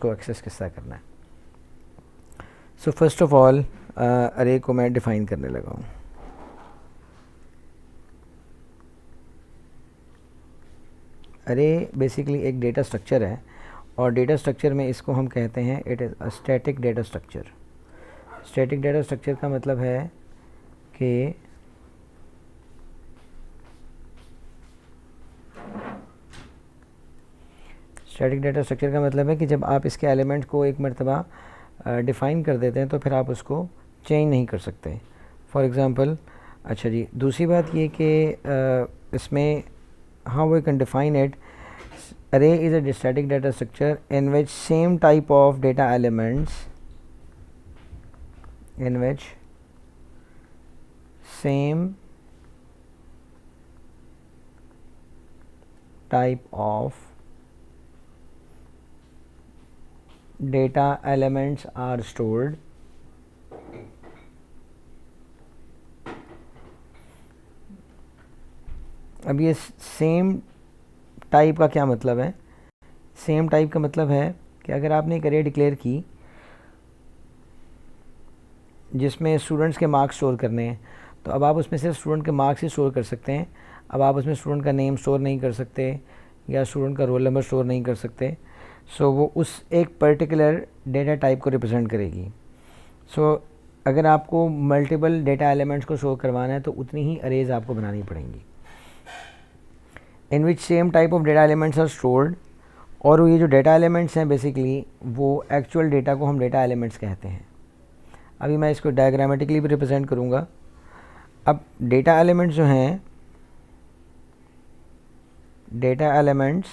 को एक्सेस किस तरह करना है। सो फर्स्ट ऑफ ऑल अरे को मैं डिफ़ाइन करने लगा हूँ। अरे बेसिकली एक डेटा स्ट्रक्चर है और डेटा स्ट्रक्चर में इसको हम कहते हैं it is a static data structure. Static data structure का मतलब है कि स्टैटिक डेटा स्ट्रक्चर का मतलब है कि जब आप इसके एलिमेंट को एक मरतबा डिफ़ाइन कर देते हैं तो फिर आप उसको चेंज नहीं कर सकते। फॉर एग्ज़ाम्पल, अच्छा जी, दूसरी बात ये कि इसमें how we can define it, array is a static data structure in which same type of data elements are stored अब ये सेम टाइप का क्या मतलब है? सेम टाइप का मतलब है कि अगर आपने एक अरे डिक्लेयर की जिसमें स्टूडेंट्स के मार्क्स स्टोर करने हैं, तो अब आप उसमें सिर्फ स्टूडेंट के मार्क्स ही स्टोर कर सकते हैं। अब आप उसमें स्टूडेंट का नेम स्टोर नहीं कर सकते या स्टूडेंट का रोल नंबर स्टोर नहीं कर सकते। सो वो उस एक पर्टिकुलर डेटा टाइप को रिप्रेजेंट करेगी। सो अगर आपको मल्टीपल डेटा एलिमेंट्स को शो करवाना है तो उतनी ही अरेज आपको बनानी पड़ेंगी in which same type of data elements are stored. और ये जो डेटा एलिमेंट्स हैं बेसिकली वो एक्चुअल डेटा को हम डेटा एलिमेंट्स कहते हैं। अभी मैं इसको डायग्रामेटिकली भी रिप्रेजेंट करूँगा। अब डेटा एलिमेंट्स जो हैं, data elements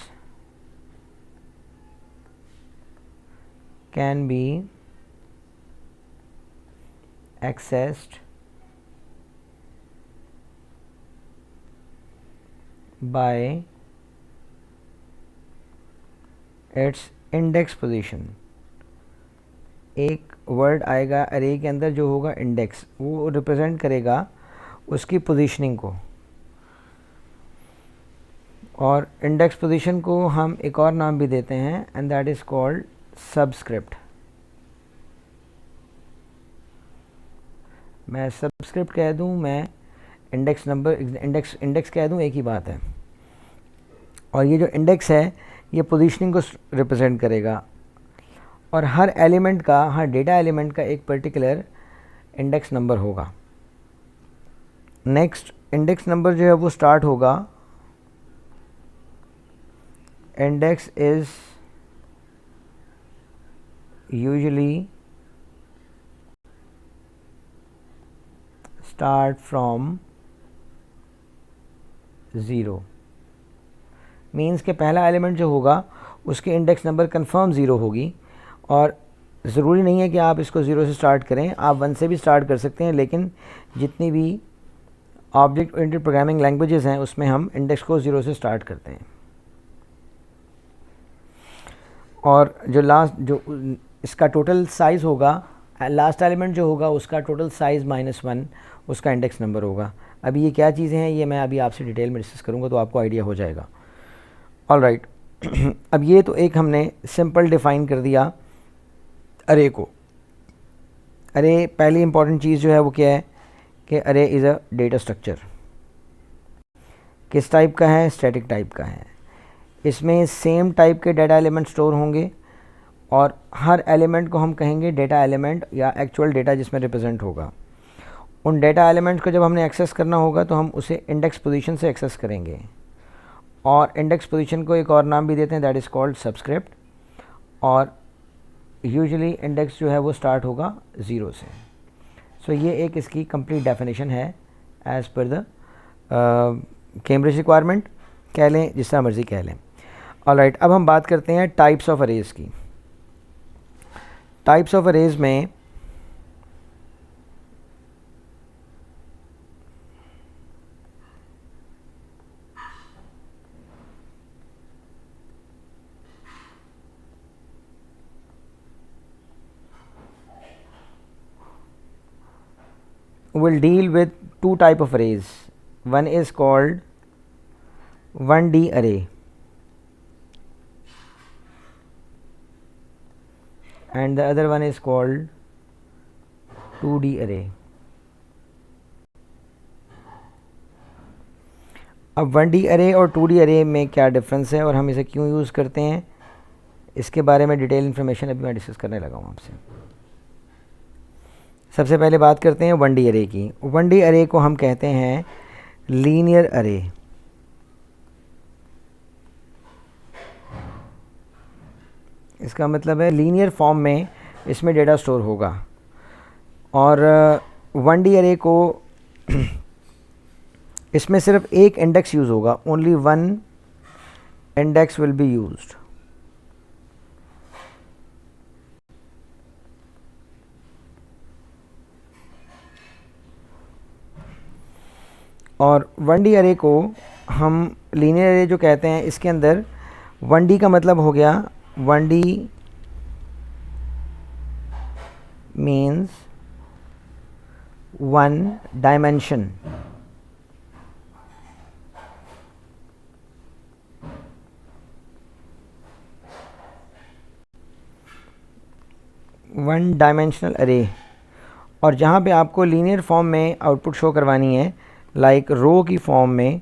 can be accessed by its index position। एक वर्ड आएगा अरे के अंदर जो होगा इंडेक्स, वो रिप्रेजेंट करेगा उसकी पोजीशनिंग को। और इंडेक्स पोजीशन को हम एक और नाम भी देते हैं and that is called subscript. मैं सबस्क्रिप्ट कह दूं, मैं इंडेक्स नंबर इंडेक्स कह दूं, एक ही बात है। और ये जो इंडेक्स है ये पोजीशनिंग को रिप्रेजेंट करेगा और हर एलिमेंट का, हर डेटा एलिमेंट का एक पर्टिकुलर इंडेक्स नंबर होगा। नेक्स्ट इंडेक्स नंबर जो है वो स्टार्ट होगा, index is usually start from 0। Means के पहला एलिमेंट जो होगा उसकी इंडेक्स नंबर कंफर्म 0 होगी। और ज़रूरी नहीं है कि आप इसको 0 से स्टार्ट करें, आप 1 से भी स्टार्ट कर सकते हैं, लेकिन जितनी भी ऑब्जेक्ट ओरिएंटेड प्रोग्रामिंग लैंग्वेजेस हैं उसमें हम इंडेक्स को 0 से स्टार्ट करते हैं। और जो इसका टोटल साइज़ होगा, लास्ट एलिमेंट जो होगा उसका टोटल साइज़ -1 उसका इंडेक्स नंबर होगा। अभी ये क्या चीज़ें हैं ये मैं अभी आपसे डिटेल में डिस्कस करूँगा तो आपको आइडिया हो जाएगा। ऑल राइट, अब ये तो एक हमने सिंपल डिफ़ाइन कर दिया अरे को। अरे पहली इंपॉर्टेंट चीज़ जो है वो क्या है कि अरे इज़ अ डेटा स्ट्रक्चर। किस टाइप का है? स्टैटिक टाइप का है। इसमें सेम टाइप के डेटा एलिमेंट स्टोर होंगे और हर एलिमेंट को हम कहेंगे डेटा एलिमेंट या एक्चुअल डेटा जिसमें रिप्रेजेंट होगा। उन डेटा एलिमेंट को जब हमने एक्सेस करना होगा तो हम उसे इंडेक्स पोजीशन से एक्सेस करेंगे और इंडेक्स पोजीशन को एक और नाम भी देते हैं, दैट इज़ कॉल्ड सबस्क्रिप्ट। और यूजुअली इंडेक्स जो है वो स्टार्ट होगा 0 से। सो ये एक इसकी कंप्लीट डेफिनेशन है as per the Cambridge requirement, कह लें जिस तरह मर्ज़ी कह लें। ऑलराइट, अब हम बात करते हैं टाइप्स ऑफ अरेज की। टाइप्स ऑफ अरेज में will deal with two type of arrays. One is called 1D array and the other one is called 2D array. अब 1D array और 2D array में क्या डिफरेंस है और हम इसे क्यों यूज़ करते हैं, इसके बारे में डिटेल इन्फॉर्मेशन अभी मैं डिस्कस करने लगा हूँ आपसे। सबसे पहले बात करते हैं 1D array की। 1D array को हम कहते हैं लीनियर अरे। इसका मतलब है लीनियर फॉर्म में इसमें डेटा स्टोर होगा। और 1D array को इसमें सिर्फ एक इंडेक्स यूज़ होगा, only one index will be used. और 1D array को हम लीनियर array जो कहते हैं, इसके अंदर 1D का मतलब हो गया 1D means one dimension. One dimensional अरे। और जहाँ पे आपको लीनियर फॉर्म में आउटपुट शो करवानी है, लाइक रो की फॉर्म में,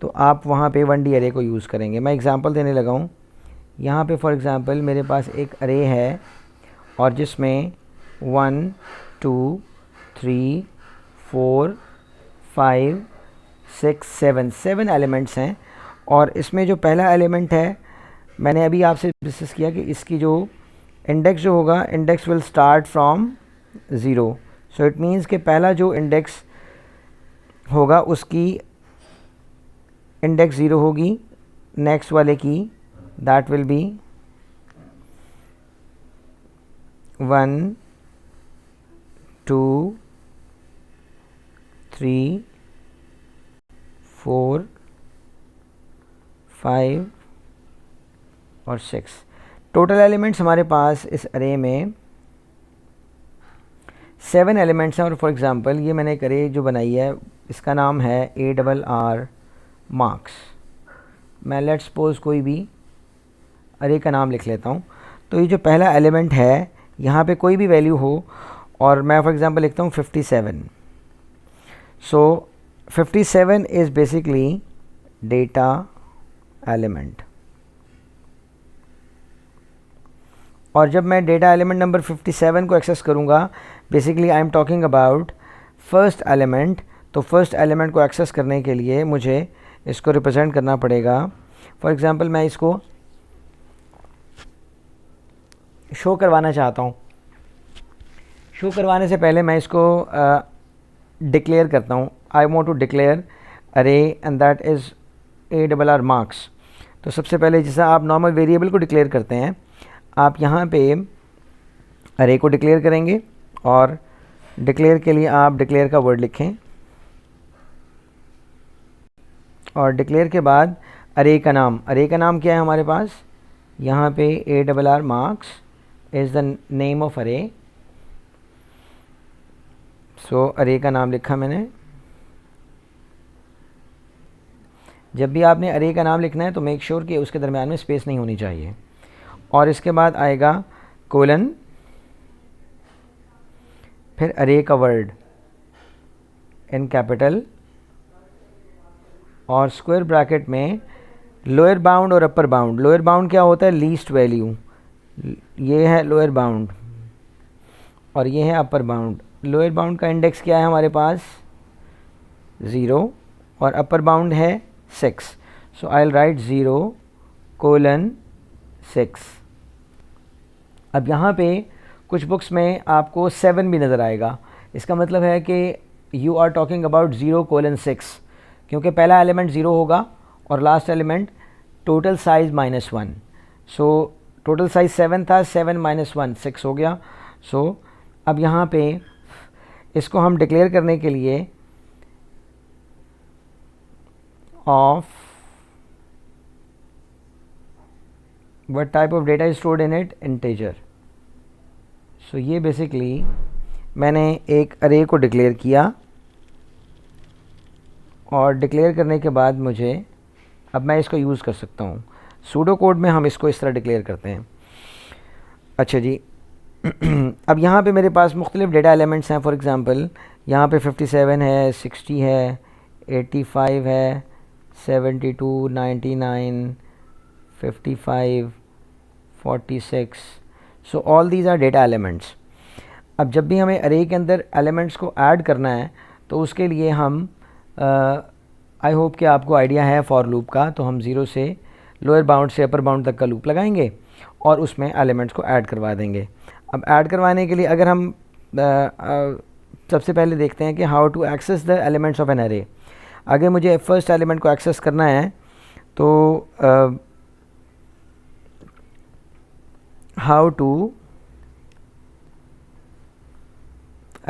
तो आप वहाँ पे 1D अरे को यूज़ करेंगे। मैं एग्जांपल देने लगा हूँ। यहाँ पे फॉर एग्ज़ाम्पल मेरे पास एक अरे है और जिसमें 1 2 3 4 5 6 7 एलिमेंट्स हैं। और इसमें जो पहला एलिमेंट है, मैंने अभी आपसे डिस्कस किया कि इसकी जो इंडेक्स जो होगा, index will start from 0। So it means कि पहला जो इंडेक्स होगा उसकी इंडेक्स 0 होगी, नेक्स्ट वाले की दैट विल बी 1 2 3 4 5 और 6। टोटल एलिमेंट्स हमारे पास इस अरे में 7 एलिमेंट्स हैं। और फॉर एग्ज़ाम्पल ये मैंने एक अरे जो बनाई है, इसका नाम है ARR मार्क्स। मैं लेट सपोज कोई भी अरे का नाम लिख लेता हूँ। तो ये जो पहला एलिमेंट है, यहाँ पे कोई भी वैल्यू हो, और मैं फॉर एग्ज़ाम्पल लिखता हूँ 57। सो 57 इज़ बेसिकली डेटा एलिमेंट। और जब मैं डेटा एलिमेंट नंबर 57 को एक्सेस करूँगा, basically I am talking about first element. तो फर्स्ट एलिमेंट को एक्सेस करने के लिए मुझे इसको रिप्रेजेंट करना पड़ेगा। फॉर एग्ज़ाम्पल मैं इसको शो करवाना चाहता हूँ। शो करवाने से पहले मैं इसको डिक्लेयर करता हूँ। आई वांट टू डिक्लेयर अरे and that is ARR marks. तो सबसे पहले जैसा आप नॉर्मल वेरिएबल को डिक्लेयर करते हैं, आप यहाँ पे अरे को डिक्लेयर करेंगे। और डिक्लेयर के लिए आप डिक्लेयर का वर्ड लिखें, और डिक्लेयर के बाद अरे का नाम। अरे का नाम क्या है हमारे पास, यहाँ पे ARR marks is the name of अरे। सो अरे का नाम लिखा मैंने। जब भी आपने अरे का नाम लिखना है तो मेक श्योर कि उसके दरम्यान में स्पेस नहीं होनी चाहिए। और इसके बाद आएगा कोलन, फिर अरे का वर्ड इन कैपिटल, और स्क्वायर ब्रैकेट में लोअर बाउंड और अपर बाउंड। लोअर बाउंड क्या होता है, लीस्ट वैल्यू। ये है लोअर बाउंड और ये है अपर बाउंड। लोअर बाउंड का इंडेक्स क्या है हमारे पास, 0, और अपर बाउंड है 6। सो आई विल राइट 0:6। अब यहाँ पे कुछ बुक्स में आपको 7 भी नज़र आएगा। इसका मतलब है कि यू आर टॉकिंग अबाउट 0:6, क्योंकि पहला एलिमेंट 0 होगा और last element total size -1। So total size 7 था, 7 - 1 6 हो गया। सो अब यहाँ पे इसको हम डिक्लेयर करने के लिए of what type of data is stored in it, integer। सो ये बेसिकली मैंने एक अरे को डिक्लेयर किया, और डिक्लेयर करने के बाद मुझे अब मैं इसको यूज़ कर सकता हूँ। सूडो कोड में हम इसको इस तरह डिक्लेयर करते हैं। अच्छा जी, अब यहाँ पे मेरे पास मुख्तलिफ डेटा एलिमेंट्स हैं। फॉर एग्ज़ाम्पल यहाँ पे 57 है, 60 है, 85 है, 72, 99, 55, 46। So all these are data elements. अब जब भी हमें अरे के अंदर एलिमेंट्स को ऐड करना है तो उसके लिए हम आई होप कि आपको आइडिया है फॉर लूप का, तो हम ज़ीरो से लोअर बाउंड से अपर बाउंड तक का लूप लगाएंगे और उसमें एलिमेंट्स को ऐड करवा देंगे। अब ऐड करवाने के लिए अगर हम सबसे पहले देखते हैं कि how to access the elements of an array. अगर मुझे फर्स्ट एलिमेंट को एक्सेस करना है तो how to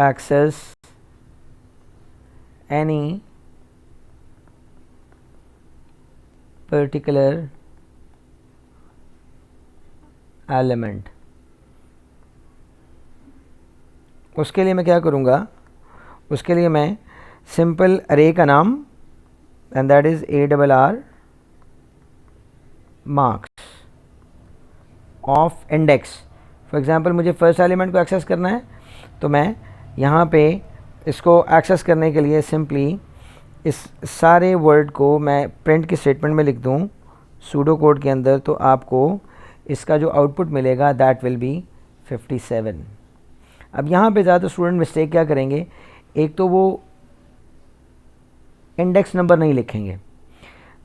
access any particular element, उसके लिए मैं क्या करूँगा, उसके लिए मैं सिंपल अरे का नाम and that is ARR marks of index. For example मुझे फर्स्ट एलिमेंट को एक्सेस करना है तो मैं यहाँ पे इसको एक्सेस करने के लिए सिंपली इस सारे वर्ड को मैं प्रिंट की स्टेटमेंट में लिख दूँ सूडो कोड के अंदर, तो आपको इसका जो आउटपुट मिलेगा दैट विल बी 57। अब यहाँ पे ज़्यादा स्टूडेंट मिस्टेक क्या करेंगे, एक तो वो इंडेक्स नंबर नहीं लिखेंगे,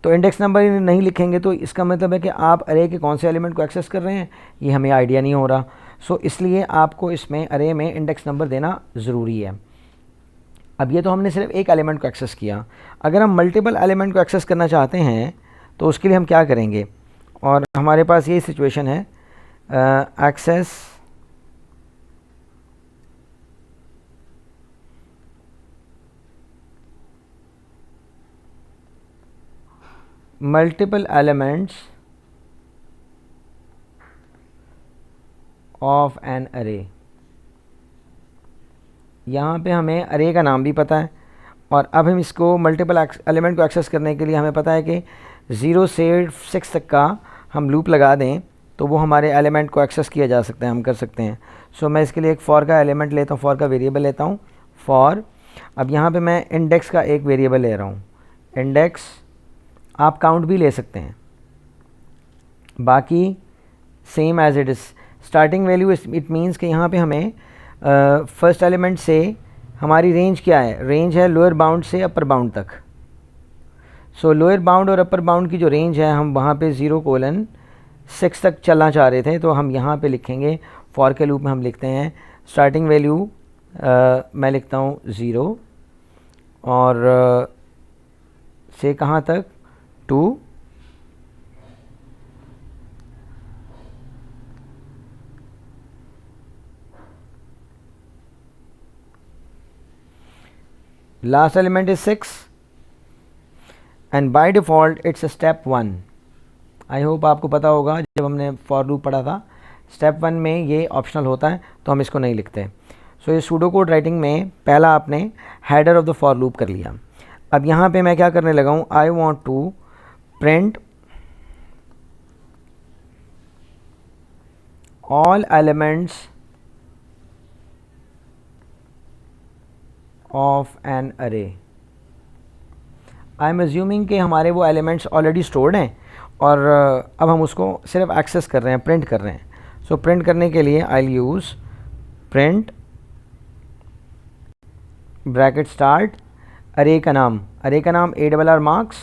तो इंडेक्स नंबर नहीं लिखेंगे तो इसका मतलब है कि आप अरे के कौन से एलिमेंट को एक्सेस कर रहे हैं ये हमें आइडिया नहीं हो रहा। सो इसलिए आपको इसमें अरे में इंडेक्स नंबर देना ज़रूरी है। अब ये तो हमने सिर्फ एक एलिमेंट को एक्सेस किया, अगर हम मल्टीपल एलिमेंट को एक्सेस करना चाहते हैं तो उसके लिए हम क्या करेंगे, और हमारे पास ये सिचुएशन है access multiple elements of an array. यहाँ पे हमें अरे का नाम भी पता है और अब हम इसको मल्टीपल एलिमेंट को एक्सेस करने के लिए हमें पता है कि 0 से 6 तक का हम लूप लगा दें तो वो हमारे एलिमेंट को एक्सेस किया जा सकता है, हम कर सकते हैं। सो मैं इसके लिए एक फॉर का एलिमेंट लेता हूँ, फॉर का वेरिएबल लेता हूँ फॉर। अब यहाँ पे मैं इंडेक्स का एक वेरिएबल ले रहा हूँ, इंडेक्स आप काउंट भी ले सकते हैं, बाकी same as it is. Starting value it means कि यहाँ पे हमें फर्स्ट एलिमेंट से हमारी रेंज क्या है, रेंज है लोअर बाउंड से अपर बाउंड तक। सो लोअर बाउंड और अपर बाउंड की जो रेंज है हम वहाँ पे 0:6 तक चलना चाह रहे थे, तो हम यहाँ पे लिखेंगे फॉर के लूप में हम लिखते हैं स्टार्टिंग वैल्यू मैं लिखता हूँ 0 और से कहाँ तक 2 last element is 6 and by default it's a step 1। I hope आपको पता होगा जब हमने फॉर लूप पढ़ा था स्टेप 1 में ये ऑप्शनल होता है तो हम इसको नहीं लिखते। सो ये सूडो कोड राइटिंग में पहला आपने header of the for loop कर लिया। अब यहाँ पे मैं क्या करने लगा हूँ, I want to print all elements of an array. I am assuming कि हमारे वो एलिमेंट्स ऑलरेडी स्टोर्ड हैं और अब हम उसको सिर्फ एक्सेस कर रहे हैं, प्रिंट कर रहे हैं। सो प्रिंट करने के लिए आई यूज़ प्रिंट ब्रैकेट स्टार्ट अरे का नाम ARR मार्क्स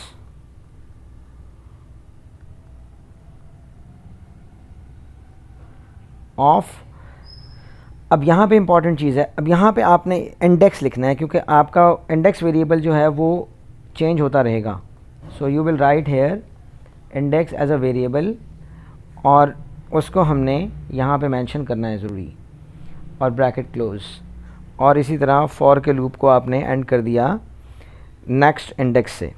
ऑफ। अब यहाँ पे इंपॉर्टेंट चीज़ है, अब यहाँ पे आपने इंडेक्स लिखना है क्योंकि आपका इंडेक्स वेरिएबल जो है वो चेंज होता रहेगा। So you will write here index as a variable और उसको हमने यहाँ पे मेंशन करना है ज़रूरी और ब्रैकेट क्लोज, और इसी तरह फॉर के लूप को आपने एंड कर दिया नेक्स्ट इंडेक्स से।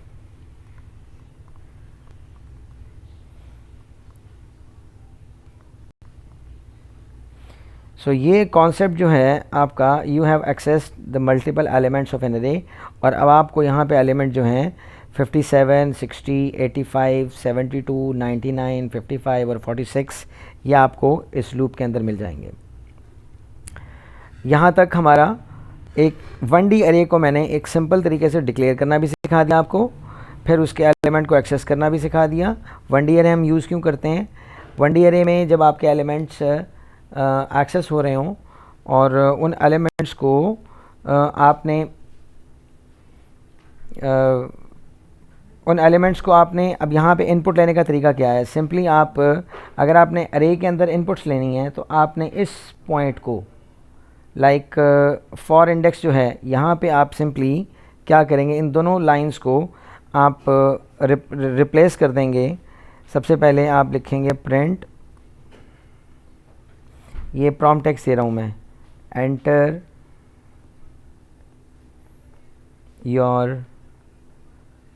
सो ये कॉन्सेप्ट जो है आपका you have access the multiple elements of an array, और अब आपको यहाँ पे एलिमेंट जो हैं 57, 60, 85, 72, 99, 55 और 46 ये आपको इस लूप के अंदर मिल जाएंगे। यहाँ तक हमारा एक 1D अरे को मैंने एक सिंपल तरीके से डिक्लेयर करना भी सिखा दिया आपको, फिर उसके एलिमेंट को एक्सेस करना भी सिखा दिया। 1D अरे हम यूज़ क्यों करते हैं? 1D अरे में जब आपके एलिमेंट्स एक्सेस हो रहे हों और उन एलिमेंट्स को आपने अब यहाँ पे इनपुट लेने का तरीका क्या है? सिंपली आप अगर आपने अरे के अंदर इनपुट्स लेनी है तो आपने इस पॉइंट को लाइक फॉर इंडेक्स जो है यहाँ पे आप सिंपली क्या करेंगे, इन दोनों लाइंस को आप रिप्लेस कर देंगे। सबसे पहले आप लिखेंगे प्रिंट, ये प्रॉम्प्ट टेक्स्ट दे रहा हूँ मैं, एंटर योर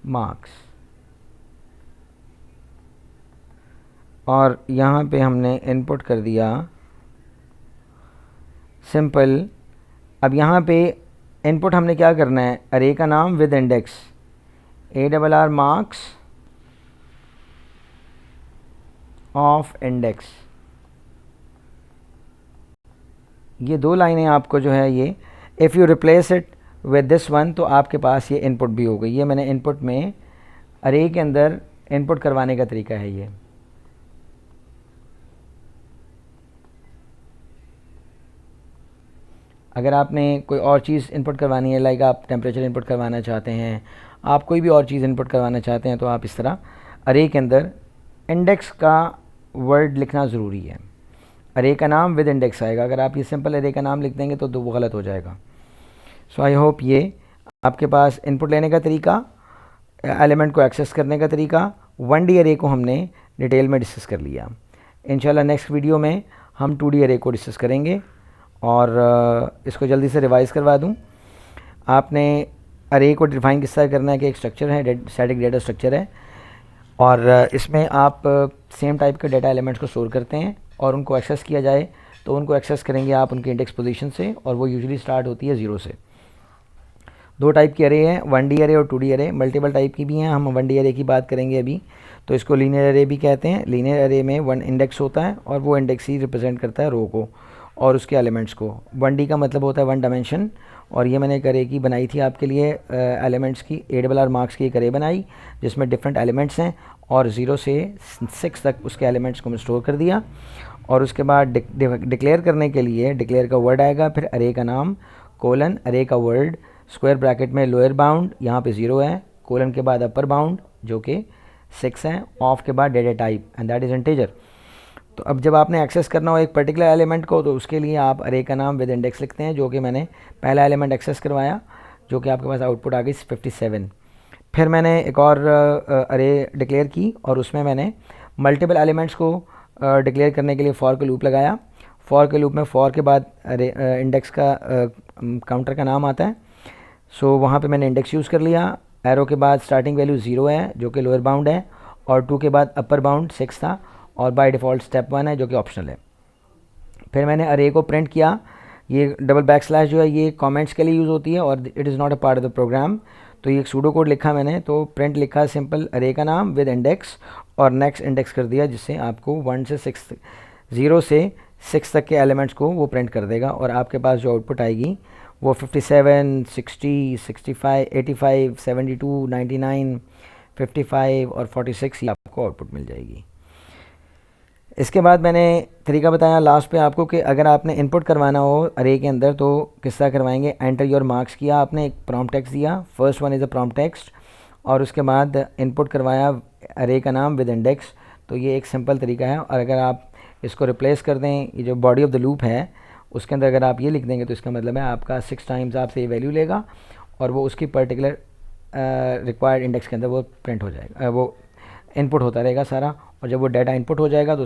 मार्क्स, और यहाँ पे हमने इनपुट कर दिया सिंपल। अब यहाँ पे इनपुट हमने क्या करना है, अरे का नाम with index ARR marks of index. ये दो लाइनें आपको जो है ये if you replace it with this one तो आपके पास ये इनपुट भी हो गई। ये मैंने इनपुट में अरे के अंदर इनपुट करवाने का तरीका है ये। अगर आपने कोई और चीज़ इनपुट करवानी है, लाइक आप टेम्परेचर इनपुट करवाना चाहते हैं, आप कोई भी और चीज़ इनपुट करवाना चाहते हैं, तो आप इस तरह अरे के अंदर इंडेक्स का वर्ड लिखना ज़रूरी है। अरे का नाम विद इंडेक्स आएगा। अगर आप ये सिंपल अरे का नाम लिख देंगे तो वो गलत हो जाएगा। सो आई होप ये आपके पास इनपुट लेने का तरीका, एलिमेंट को एक्सेस करने का तरीका, 1D अरे को हमने डिटेल में डिस्कस कर लिया। इंशाल्लाह नेक्स्ट वीडियो में हम 2D अरे को डिस्कस करेंगे और इसको जल्दी से रिवाइज़ करवा दूं। आपने अरे को डिफाइन किस तरह करना है कि एक स्ट्रक्चर है, स्टैटिक डेटा स्ट्रक्चर है, और इसमें आप सेम टाइप के डेटा एलिमेंट्स को स्टोर करते हैं और उनको एक्सेस किया जाए तो उनको एक्सेस करेंगे आप उनके इंडेक्स पोजीशन से, और वो यूजुअली स्टार्ट होती है 0 से। दो टाइप की अरे हैं, 1D अरे और 2D अरे। मल्टीपल टाइप की भी हैं, हम 1D अरे की बात करेंगे अभी। तो इसको लीनियर अरे भी कहते हैं। लीनियर अरे में 1 इंडेक्स होता है और वो इंडेक्स ही रिप्रेजेंट करता है रो को और उसके एलिमेंट्स को। 1D का मतलब होता है 1 डायमेंशन, और ये मैंने एक अरे की बनाई थी आपके लिए, एलिमेंट्स की ARR मार्क्स की एक अरे बनाई जिसमें डिफरेंट एलिमेंट्स हैं, और 0 से 6 तक उसके एलिमेंट्स को मैं स्टोर कर दिया। और उसके बाद डिक्लेयर करने के लिए डिक्लेयर का वर्ड आएगा, फिर अरे का नाम कोलन, अरे का वर्ड, स्क्वायर ब्रैकेट में लोअर बाउंड यहाँ पे 0 है, कोलन के बाद अपर बाउंड जो कि 6 है, ऑफ के बाद data type and that is integer. तो अब जब आपने एक्सेस करना हो एक पर्टिकुलर एलिमेंट को तो उसके लिए आप अरे का नाम विद इंडेक्स लिखते हैं, जो कि मैंने पहला एलिमेंट एक्सेस करवाया, जो कि आपके पास आउटपुट आ गई 57। फिर मैंने एक और अरे डिक्लेयर की और उसमें मैंने मल्टीपल एलिमेंट्स को डिक्लेयर करने के लिए फॉर का लूप लगाया। फॉर के लूप में फॉर के बाद अरे इंडेक्स का काउंटर का नाम आता है, सो वहाँ पे मैंने इंडेक्स यूज़ कर लिया। एरो के बाद स्टार्टिंग वैल्यू 0 है जो कि लोअर बाउंड है, और 2 के बाद अपर बाउंड 6 था, और बाय डिफ़ॉल्ट स्टेप 1 है जो कि ऑप्शनल है। फिर मैंने अरे को प्रिंट किया। ये डबल बैक स्लैश जो है ये कमेंट्स के लिए यूज़ होती है और it is not a part of the program. तो ये एक सूडो कोड लिखा मैंने, तो प्रिंट लिखा सिंपल अरे का नाम विद इंडेक्स और नेक्स्ट इंडेक्स कर दिया, जिससे आपको 1 से 6 0 से 6 तक के एलिमेंट्स को वो प्रिंट कर देगा, और आपके पास जो आउटपुट आएगी वो 57, 60, 65, 85, 72, 99, 55 और 46 ही आपको आउटपुट मिल जाएगी। इसके बाद मैंने तरीका बताया लास्ट पे आपको कि अगर आपने इनपुट करवाना हो अरे के अंदर तो किस तरह करवाएंगे। एंटर योर मार्क्स किया आपने, एक प्रॉम्प्ट टेक्स्ट दिया, first one is a prompt text, और उसके बाद इनपुट करवाया अरे का नाम विद इंडेक्स। तो ये एक सिंपल तरीका है, और अगर आप इसको रिप्लेस कर दें, ये जो बॉडी ऑफ द लूप है उसके अंदर अगर आप ये लिख देंगे तो इसका मतलब है आपका 6 टाइम्स आपसे ये वैल्यू लेगा और वो उसकी पर्टिकुलर रिक्वायर्ड इंडेक्स के अंदर वो प्रिंट हो जाएगा, वो इनपुट होता रहेगा सारा, और जब वो डाटा इनपुट हो जाएगा तो